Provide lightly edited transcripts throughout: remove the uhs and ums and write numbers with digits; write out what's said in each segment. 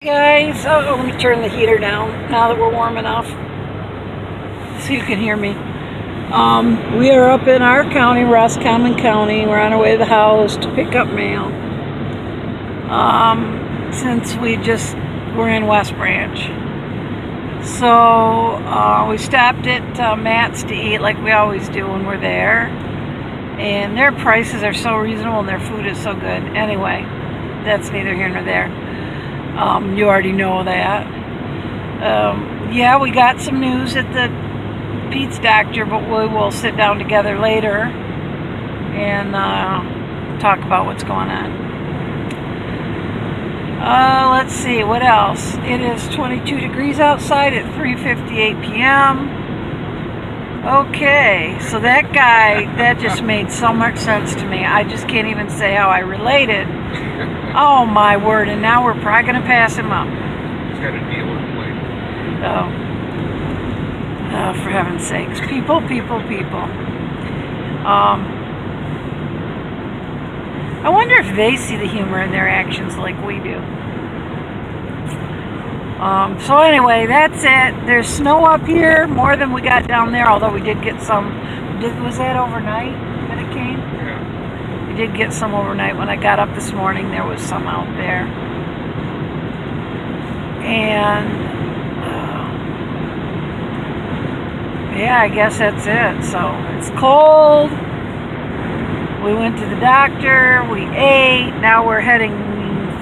Guys, oh, let me turn the heater down now that we're warm enough so you can hear me. We are up in our county, Roscommon County. We're on our way to the house to pick up mail. Since we're in West Branch. So we stopped at Matt's to eat like we always do when we're there. And their prices are so reasonable and their food is so good. Anyway, that's neither here nor there. You already know that. Yeah, we got some news at the Pete's doctor, but we will sit down together later and talk about what's going on. Let's see, what else? It is 22 degrees outside at 3:58 p.m. Okay, so that guy, that just made so much sense to me. I just can't even say how I related. Oh my word, and now we're probably going to pass him up. He's got a deal in place. Oh, for heaven's sakes. People. I wonder if they see the humor in their actions like we do. So anyway, that's it. There's snow up here, more than we got down there, although we did get some. Was that overnight that it came? Yeah. We did get some overnight. When I got up this morning, there was some out there. And yeah, I guess that's it. So it's cold. We went to the doctor, we ate, now we're heading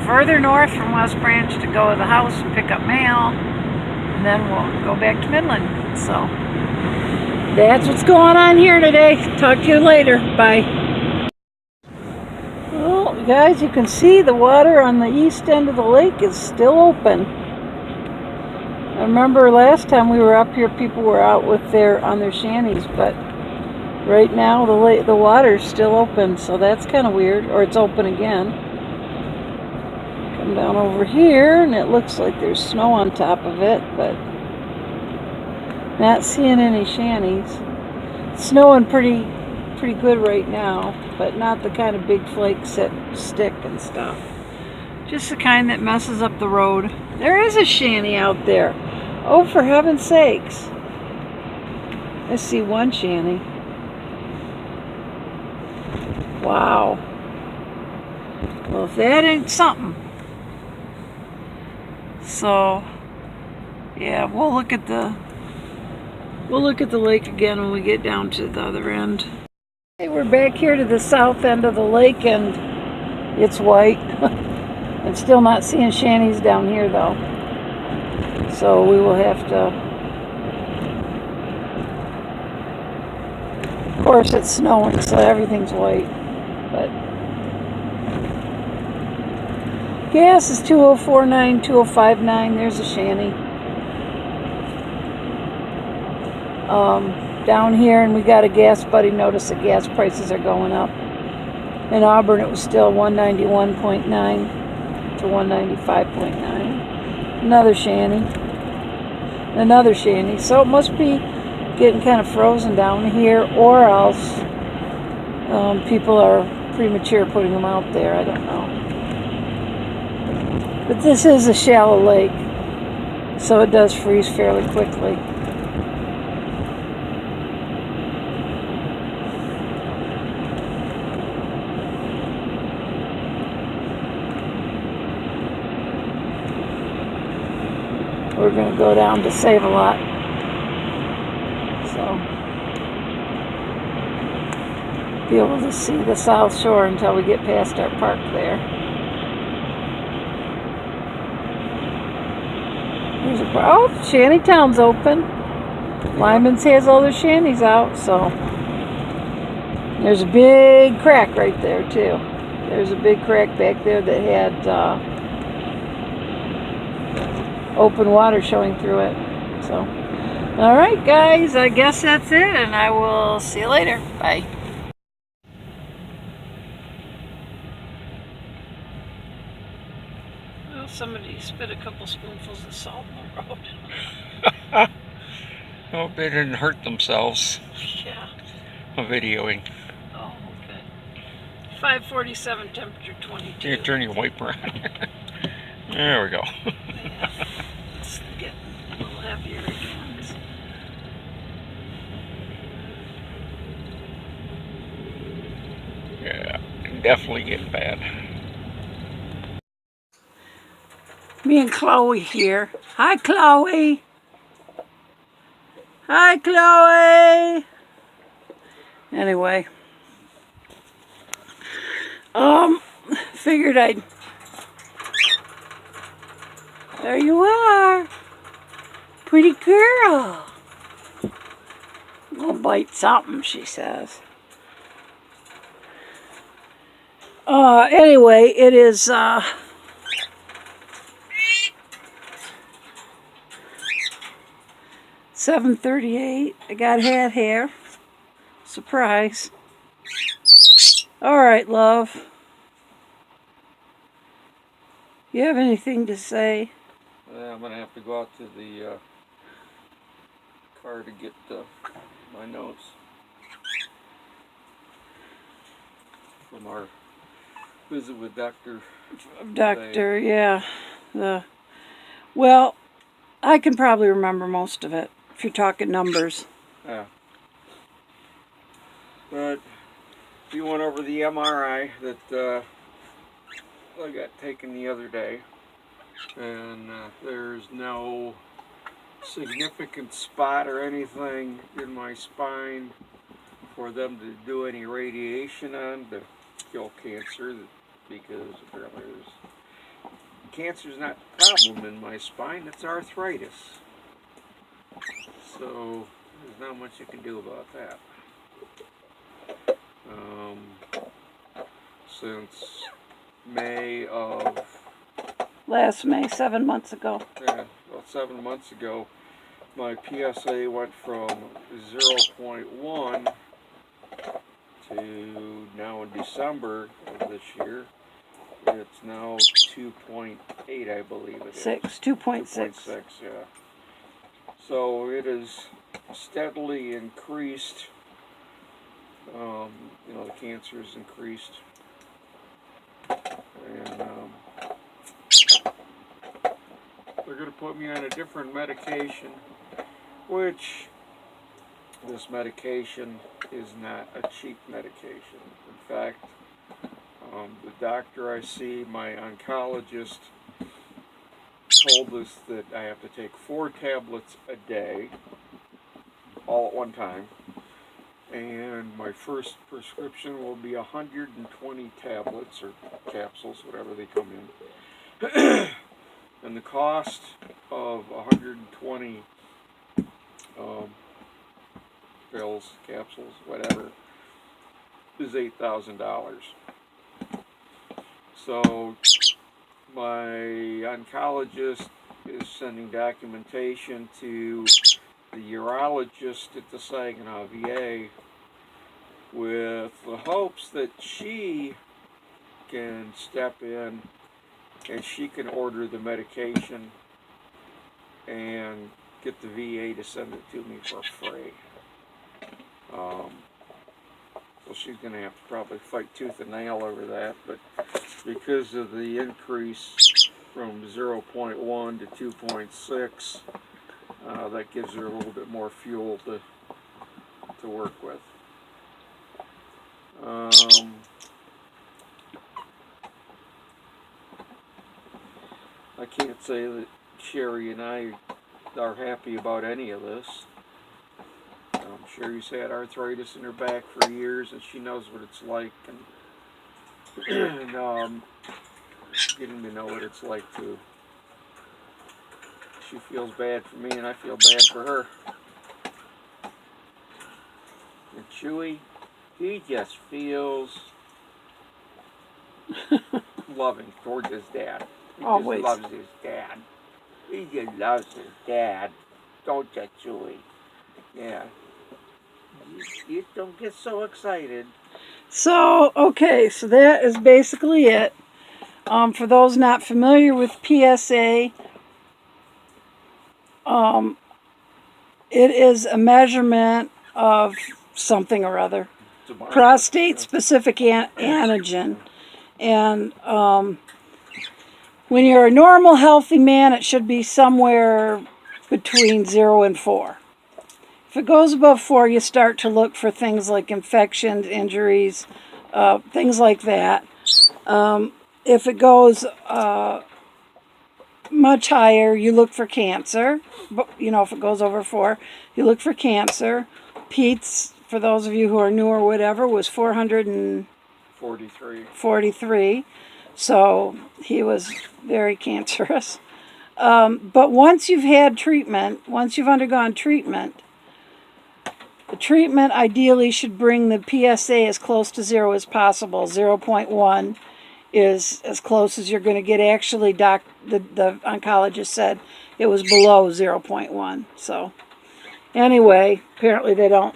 further north from West Branch to go to the house and pick up mail, and then we'll go back to Midland. So that's what's going on here today. Talk to you later. Bye. Well, guys, you can see the water on the east end of the lake is still open. I remember last time we were up here, people were out on their shanties, but right now the water's still open, so that's kind of weird. Or it's open again. Come down over here, and it looks like there's snow on top of it, but not seeing any shanties. It's snowing pretty good right now, but not the kind of big flakes that stick and stuff. Just the kind that messes up the road. There is a shanty out there. Oh, for heaven's sakes. I see one shanty. Wow. Well, if that ain't something. So, yeah, we'll look at the lake again when we get down to the other end. Hey, we're back here to the south end of the lake, and it's white. I'm still not seeing shanties down here, though. So we will have to. Of course, it's snowing, so everything's white. But gas is 2049, 2059. There's a shanty. Down here, and we got a gas buddy notice that gas prices are going up. In Auburn, it was still 191.9 to 195.9. Another shanty. So it must be getting kind of frozen down here, or else people are premature putting them out there. I don't know. But this is a shallow lake, so it does freeze fairly quickly. We're going to go down to Save-A-Lot. So, be able to see the South Shore until we get past our park there. Here's Shantytown's open. Lyman's has all their shanties out, so. There's a big crack right there, too. There's a big crack back there that had open water showing through it. So, all right, guys, I guess that's it, and I will see you later. Bye. Well, somebody spit a couple spoonfuls of salt in the road. Hope they didn't hurt themselves. Yeah. I'm videoing. Oh, okay. 547, temperature 22. Can you turn your wiper on? There we go. definitely get bad. Me and Chloe here. Hi, Chloe. Hi, Chloe. Anyway, figured I'd. There you are, pretty girl. I'll bite something, she says. Anyway, it is 7:38. I got hat hair. Surprise. All right, love. You have anything to say? I'm gonna have to go out to the car to get my notes from our visit with Dr. Yeah. Well, I can probably remember most of it if you're talking numbers. Yeah. But we went over the MRI that I got taken the other day, and there's no significant spot or anything in my spine for them to do any radiation on to kill cancer, because apparently cancer is not the problem in my spine, it's arthritis. So there's not much you can do about that. Since May of... Last May, 7 months ago. Yeah, well, 7 months ago, my PSA went from 0.1 to now in December of this year, it's now 2.8, I believe it is. 2.6. 2.6, yeah. So it has steadily increased. You know, the cancer has increased. And they're going to put me on a different medication, which this medication is not a cheap medication. In fact, the doctor I see, my oncologist, told us that I have to take 4 tablets a day, all at one time, and my first prescription will be 120 tablets or capsules, whatever they come in. And the cost of 120 pills, capsules, whatever, is $8,000. So my oncologist is sending documentation to the urologist at the Saginaw VA with the hopes that she can step in and she can order the medication and get the VA to send it to me for free. So she's going to have to probably fight tooth and nail over that, but because of the increase from 0.1 to 2.6, that gives her a little bit more fuel to work with. I can't say that Sherry and I are happy about any of this. Sherry's had arthritis in her back for years, and she knows what it's like, and getting to know what it's like too. She feels bad for me, and I feel bad for her. And Chewy, he just feels loving towards his dad. He Always. just loves his dad. He just loves his dad. Don't you, Chewy? Yeah. You don't get so excited. So, okay, so that is basically it. For those not familiar with PSA, it is a measurement of something or other. Prostate-specific antigen. And when you're a normal, healthy man, it should be somewhere between 0 and 4. If it goes above 4, you start to look for things like infections, injuries, things like that. If it goes much higher, you look for cancer. But, you know, if it goes over 4, you look for cancer. Pete's, for those of you who are new or whatever, was 443. So he was very cancerous. But once you've had treatment, once you've undergone treatment, the treatment ideally should bring the PSA as close to 0 as possible. 0.1 is as close as you're going to get. Actually, the oncologist said it was below 0.1. So anyway, apparently they don't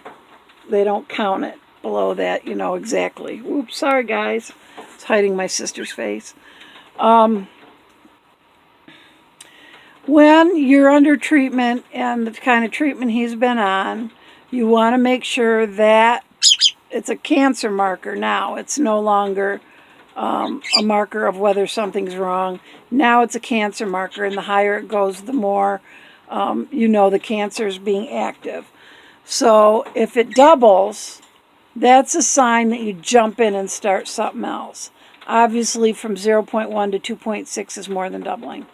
count it below that, you know, exactly. Oops, sorry guys. It's hiding my sister's face. When you're under treatment and the kind of treatment he's been on, you want to make sure that it's a cancer marker now. It's no longer a marker of whether something's wrong. Now it's a cancer marker, and the higher it goes, the more you know the cancer is being active. So if it doubles, that's a sign that you jump in and start something else. Obviously, from 0.1 to 2.6 is more than doubling.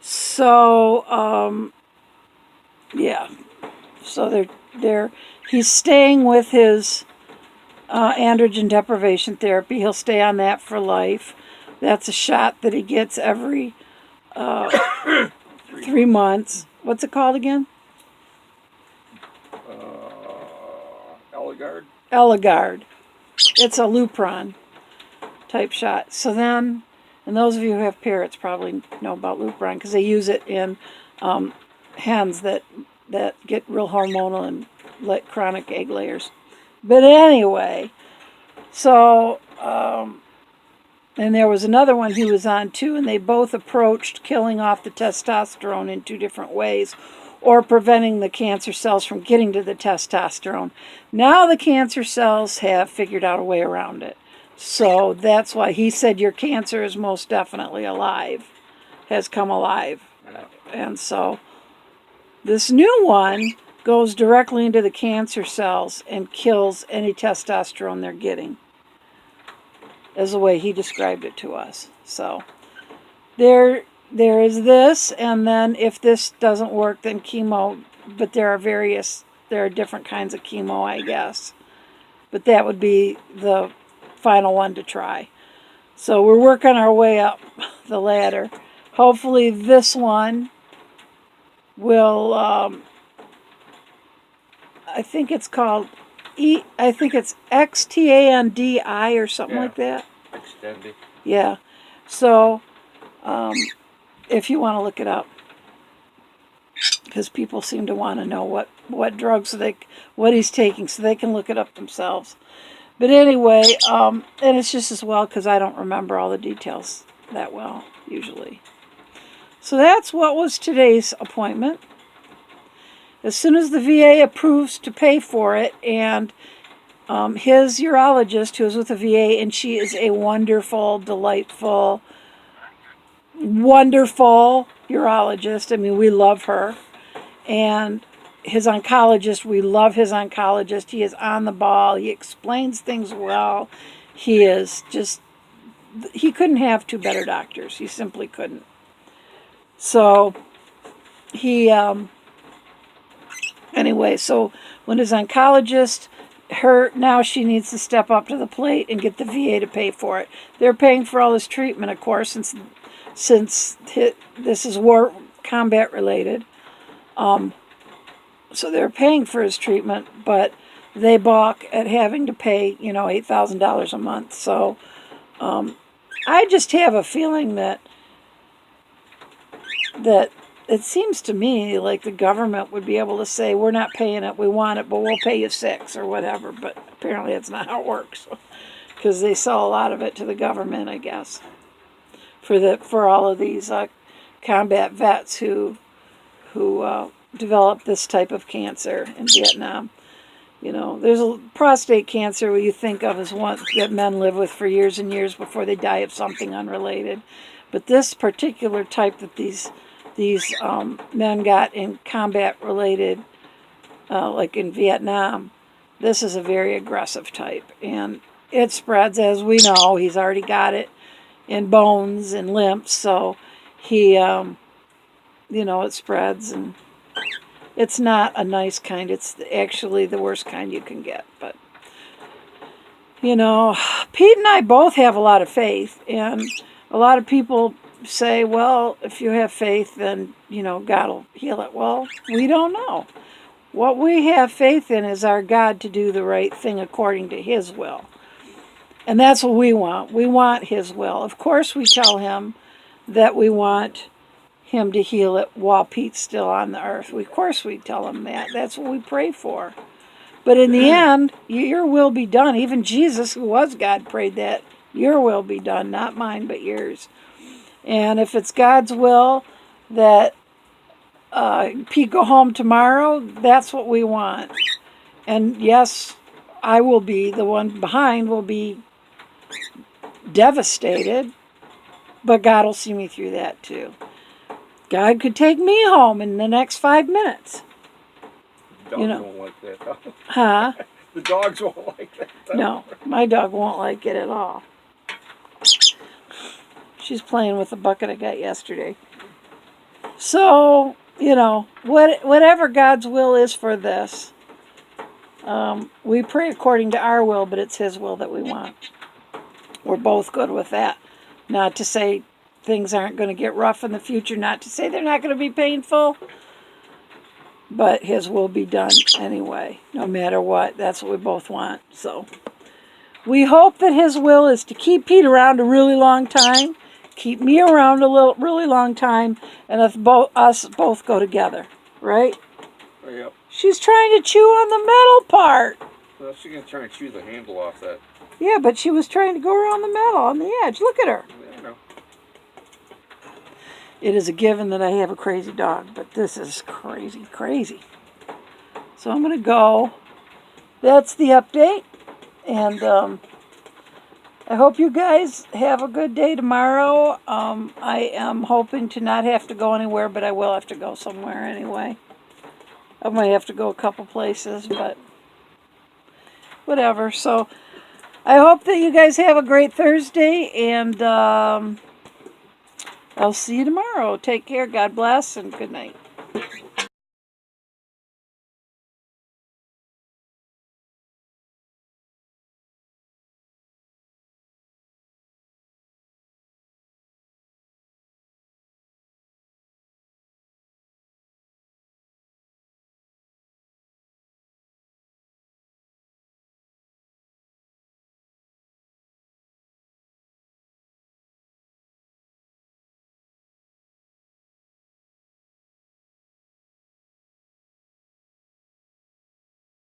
So, yeah. So he's staying with his androgen deprivation therapy. He'll stay on that for life. That's a shot that he gets every 3 months. What's it called again? Eligard. It's a Lupron type shot. So then, and those of you who have parrots probably know about Lupron because they use it in hens that get real hormonal and let chronic egg layers. But anyway, so, and there was another one he was on too, and they both approached killing off the testosterone in 2 different ways, or preventing the cancer cells from getting to the testosterone. Now the cancer cells have figured out a way around it. So that's why he said your cancer is most definitely alive, has come alive. And so this new one goes directly into the cancer cells and kills any testosterone they're getting, as the way he described it to us. So there is this, and then if this doesn't work, then chemo. But there are different kinds of chemo, I guess. But that would be the final one to try. So we're working our way up the ladder. Hopefully this one will, I think it's called I think it's XTANDI or something like that. Extendi. Yeah. So, if you want to look it up, because people seem to want to know what drugs what he's taking, so they can look it up themselves. But anyway, and it's just as well because I don't remember all the details that well usually. So that's what was today's appointment. As soon as the VA approves to pay for it, and his urologist, who is with the VA, and she is a wonderful, delightful, wonderful urologist. I mean, we love her. And his oncologist, we love his oncologist. He is on the ball. He explains things well. He couldn't have 2 better doctors. He simply couldn't. So he, anyway, so when his oncologist, now she needs to step up to the plate and get the VA to pay for it. They're paying for all this treatment, of course, since this is combat related. So they're paying for his treatment, but they balk at having to pay, $8,000 a month. So I just have a feeling that it seems to me like the government would be able to say, we're not paying it, we want it, but we'll pay you 6 or whatever. But apparently that's not how it works, because they sell a lot of it to the government, I guess, for all of these combat vets who developed this type of cancer in Vietnam. There's a prostate cancer where you think of as one that men live with for years and years before they die of something unrelated. But this particular type that these men got in combat related, like in Vietnam, This is a very aggressive type, and it spreads, as we know. He's already got it in bones and lymphs, so he, it spreads, and it's not a nice kind. It's actually the worst kind you can get. But, Pete and I both have a lot of faith, and a lot of people say, well, if you have faith, then, God will heal it. Well, we don't know. What we have faith in is our God to do the right thing according to His will. And that's what we want. We want His will. Of course, we tell Him that we want Him to heal it while Pete's still on the earth. Of course, we tell Him that. That's what we pray for. But in the end, your will be done. Even Jesus, who was God, prayed that. Your will be done, not mine, but yours. And if it's God's will that Pete go home tomorrow, that's what we want. And yes, I will be, the one behind will be devastated, but God will see me through that too. God could take me home in the next 5 minutes. The dogs won't like that, though. Huh? The dogs won't like that, though. No, my dog won't like it at all. She's playing with the bucket I got yesterday. So, whatever God's will is for this, we pray according to our will, but it's His will that we want. We're both good with that. Not to say things aren't going to get rough in the future, not to say they're not going to be painful, but His will be done anyway, no matter what. That's what we both want. So we hope that His will is to keep Pete around a really long time, keep me around a really long time, and us both go together, right? Yep. She's trying to chew on the metal part. Well, she's going to try and chew the handle off that. Yeah, but she was trying to go around the metal on the edge. Look at her. Yeah, I know. It is a given that I have a crazy dog, but this is crazy, crazy. So I'm going to go. That's the update. And I hope you guys have a good day tomorrow. I am hoping to not have to go anywhere, but I will have to go somewhere anyway. I might have to go a couple places, but whatever. So I hope that you guys have a great Thursday, and I'll see you tomorrow. Take care. God bless, and good night.